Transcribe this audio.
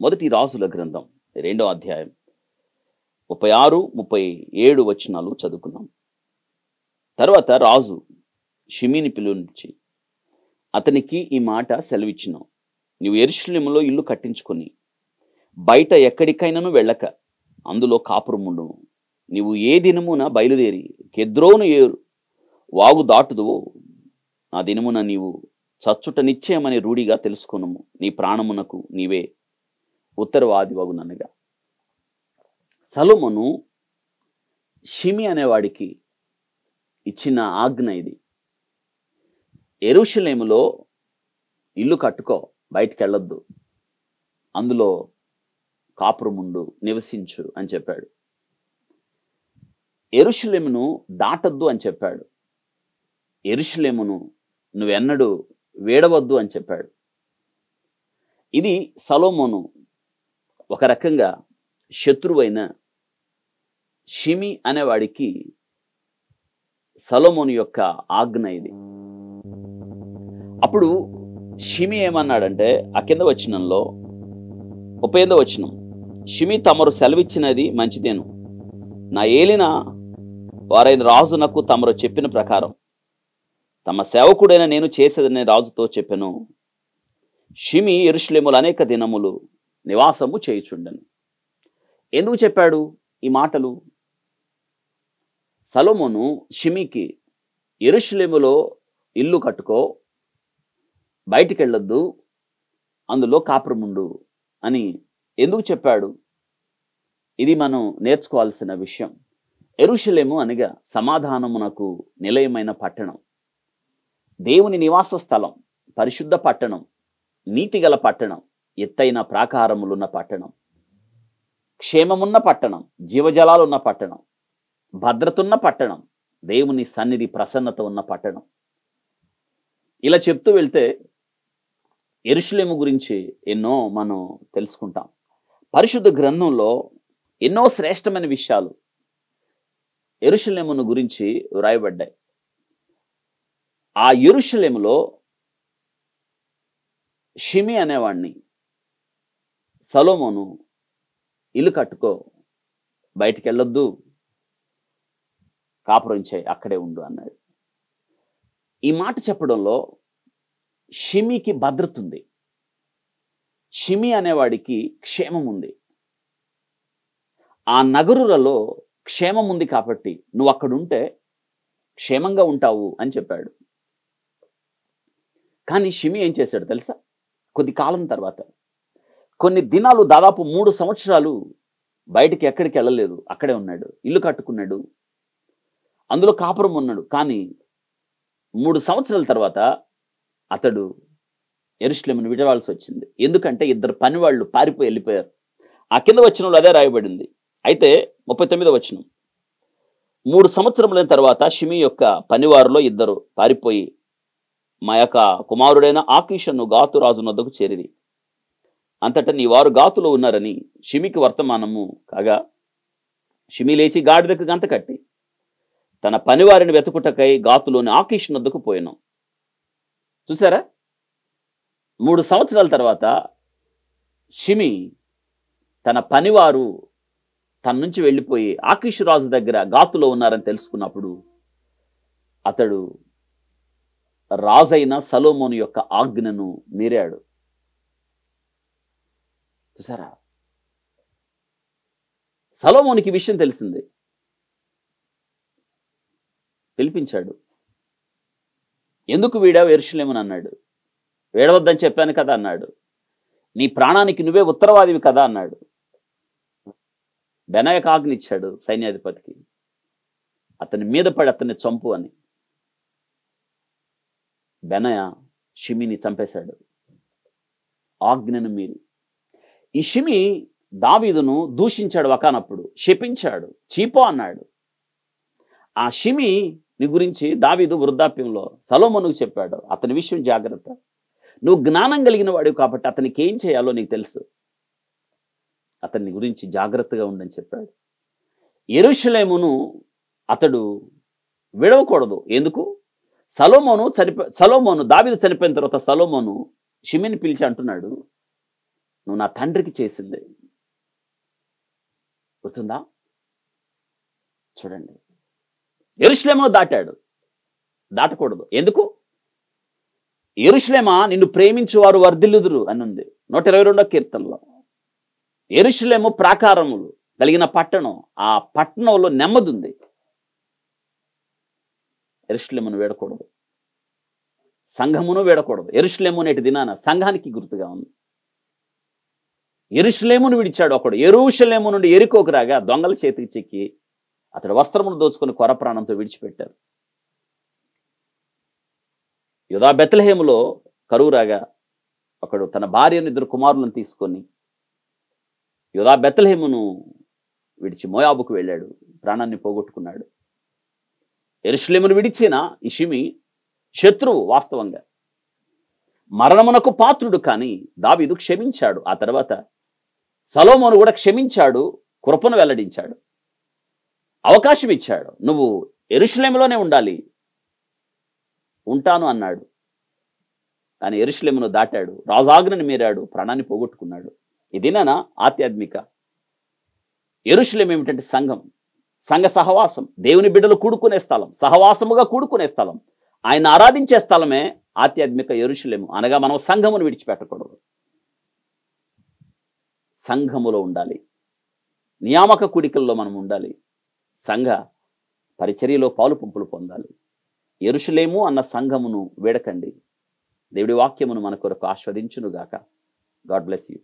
మొదటి రాజుల గ్రంథం 2వ అధ్యాయం 36, 37 వచనాలు చదువుకున్నాం. తర్వాత రాజు షిమీని పిలువనిచ్చి అతనికి ఈ మాట సెలవిచ్చినావు, నీవు యెరూషలేములో ఇల్లు కట్టించుకొని బయట ఎక్కడికైనాను వెళ్ళక అందులో కాపురముండును. నీవు ఏ దినమున బయలుదేరి కెద్రోను ఏరు వాగు దాటుదువో ఆ దినమున నీవు చచ్చుట నిశ్చయమని రూఢిగా తెలుసుకొనుము. నీ ప్రాణమునకు నీవే ఉత్తరవాది వగుననగా సొలొమోను షిమి అనేవాడికి ఇచ్చిన ఆజ్ఞ ఇది. యెరూషలేములో ఇల్లు కట్టుకో, బయటికి వెళ్ళొద్దు, అందులో కాపురముండు, నివసించు అని చెప్పాడు. యెరూషలేమును దాటొద్దు అని చెప్పాడు. యెరూషలేమును నువ్వెన్నడూ వేడవద్దు అని చెప్పాడు. ఇది సొలొమోను ఒక రకంగా శత్రువైన షిమి అనేవాడికి సొలొమోను యొక్క ఆజ్ఞ ఇది. అప్పుడు షిమి ఏమన్నాడంటే ఆ కింద వచనంలో 35వ వచనం, షిమి తమరు సెలవిచ్చినది మంచిదేను, నా ఏలిన వారైన రాజునకు తమరు చెప్పిన ప్రకారం తమ సేవకుడైన నేను చేసేదని రాజుతో చెప్పెను. షిమి యెరూషలేములో అనేక దినములు నివాసము చేయుచుండెను. ఎందుకు చెప్పాడు ఈ మాటలు? సొలొమోను షిమికి యెరూషలేములో ఇల్లు కట్టుకో, బయటికి వెళ్ళొద్దు, అందులో కాపురముండు అని ఎందుకు చెప్పాడు? ఇది మనం నేర్చుకోవాల్సిన విషయం. యెరూషలేము అనగా సమాధానమునకు నిలయమైన పట్టణం, దేవుని నివాస స్థలం, పరిశుద్ధ పట్టణం, నీతిగల పట్టణం, ఎత్తైన ప్రాకారములున్న పట్టణం, క్షేమమున్న పట్టణం, జీవజలాలున్న పట్టణం, భద్రతున్న పట్టణం, దేవుని సన్నిధి ప్రసన్నత ఉన్న పట్టణం. ఇలా చెప్తూ వెళ్తే యెరూషలేము గురించి ఎన్నో మనం తెలుసుకుంటాం. పరిశుద్ధ గ్రంథంలో ఎన్నో శ్రేష్టమైన విషయాలు యెరూషలేమును గురించి వ్రాయబడ్డాయి. ఆ యెరూషలేములో షిమి అనేవాడిని సొలొమోను ఇల్లు కట్టుకో, బయటికి వెళ్ళొద్దు, కాపురం చేయి, అక్కడే ఉండు అన్నాడు. ఈ మాట చెప్పడంలో షిమికి భద్రత ఉంది, షిమి అనేవాడికి క్షేమం ఉంది. ఆ నగరులలో క్షేమం ఉంది కాబట్టి నువ్వు అక్కడుంటే క్షేమంగా ఉంటావు అని చెప్పాడు. కానీ షిమి ఏం చేశాడు తెలుసా? కొద్ది కాలం తర్వాత, కొన్ని దినాలు, దాదాపు 3 సంవత్సరాలు బయటికి ఎక్కడికి వెళ్ళలేదు, అక్కడే ఉన్నాడు, ఇల్లు కట్టుకున్నాడు, అందులో కాపురం ఉన్నాడు. కానీ 3 సంవత్సరాల తర్వాత అతడు యెరూషలేమును విడవాల్సి వచ్చింది. ఎందుకంటే 2 పనివాళ్ళు పారిపోయి వెళ్ళిపోయారు. ఆ కింద వచనంలో అదే రాయబడింది. అయితే 39వ వచనం, 3 సంవత్సరములైన తర్వాత షిమి యొక్క పనివారిలో 2 పారిపోయి మా యొక్క కుమారుడైన ఆకీషును గాతు రాజు వద్దకు చేరిరి. అంతటా నీ వారు గాతులో ఉన్నారని షిమికి వర్తమానము కాగా, షిమి లేచి గాడిదకు గంత కట్టి తన పనివారిని వెతుకుటకై గాతులోని ఆకీషు వద్దకు పోయాను. చూసారా? 3 సంవత్సరాల తర్వాత షిమి తన పనివారు తన నుంచి వెళ్ళిపోయి ఆకీషు రాజు దగ్గర గాతులో ఉన్నారని తెలుసుకున్నప్పుడు అతడు రాజైన సొలొమోను యొక్క ఆజ్ఞను మీరాడు. చూసారా? సొలొమోనుకి విషయం తెలిసింది, పిలిపించాడు. ఎందుకు వీడావు యెరూషలేమును అన్నాడు. వేడవద్దని చెప్పాను కదా అన్నాడు. నీ ప్రాణానికి నువ్వే ఉత్తరవాదివి కదా అన్నాడు. బెనాయాకు ఆజ్ఞ ఇచ్చాడు సైన్యాధిపతికి, అతని మీద పడి అతన్ని చంపు అని. బెనాయా షిమిని చంపేశాడు ఆజ్ఞను మీరి. ఈ షిమి దావీదును దూషించాడు, ఒకానప్పుడు శపించాడు, చీపో అన్నాడు. ఆ షిమి నీ గురించి దావీదు వృద్ధాప్యంలో సొలొమోనుకు చెప్పాడు, అతని విషయం జాగ్రత్త, నువ్వు జ్ఞానం కలిగిన వాడివి కాబట్టి అతనికి ఏం చేయాలో నీకు తెలుసు, అతని గురించి జాగ్రత్తగా ఉండని చెప్పాడు. యెరూషలేమును అతడు విడవకూడదు. ఎందుకు? సొలొమోను దావీదు చనిపోయిన తర్వాత సొలొమోను షిమిని పిలిచి అంటున్నాడు, నువ్వు నా తండ్రికి చేసింది గుర్తుందా? చూడండి, యెరూషలేమును దాటాడు. దాటకూడదు. ఎందుకు? యెరూషలేమా నిన్ను ప్రేమించువారు వర్ధిల్లుదురు అని ఉంది 122వ కీర్తనలో. యెరూషలేము ప్రాకారములు కలిగిన పట్టణం. ఆ పట్టణంలో నెమ్మది ఉంది. యెరూషలేమును వేడకూడదు, సంఘమును వేడకూడదు. యెరూషలేము నేటి దినాన సంఘానికి గుర్తుగా ఉంది. యెరూషలేమును విడిచాడు ఒకడు. యెరూషలేము నుండి యెరికోకు రాగా దొంగల చేతికి చిక్కి అతడు వస్త్రమును దోచుకుని కొర ప్రాణంతో విడిచిపెట్టారు. యూదా బెత్లెహేములో కరువు రాగా ఒకడు తన భార్యను 2 కుమారులను తీసుకొని యూదా బెత్లెహేమును విడిచి మోయాబుకు వెళ్ళాడు. ప్రాణాన్ని పోగొట్టుకున్నాడు. యెరూషలేమును విడిచిన ఇషిమి శత్రువు. వాస్తవంగా మరణమునకు పాత్రుడు, కానీ దావీదు క్షమించాడు. ఆ తర్వాత సొలొమోను కూడా క్షమించాడు, కృపను వెల్లడించాడు, అవకాశం ఇచ్చాడు. నువ్వు యెరూషలేములోనే ఉండాలి, ఉంటాను అన్నాడు. కానీ యెరూషలేమును దాటాడు, రాజాజ్ఞని మీరాడు, ప్రాణాన్ని పోగొట్టుకున్నాడు. ఇదేనా ఆధ్యాత్మిక యెరూషలేము ఏమిటంటే సంఘం, సంఘ సహవాసం, దేవుని బిడ్డలు కూడుకునే స్థలం, సహవాసముగా కూడుకునే స్థలం, ఆయన ఆరాధించే స్థలమే ఆధ్యాత్మిక యెరూషలేము. అనగా మనం సంఘమును విడిచిపెట్టకూడదు, సంఘములో ఉండాలి, నియామక కూడికల్లో మనం ఉండాలి, సంఘ పరిచర్యలో పాలు పంపులు పొందాలి. యెరూషలేము అన్న సంఘమును వేడకండి. దేవుడి వాక్యమును మన కొరకు ఆస్వాదించునుగాక. God bless you.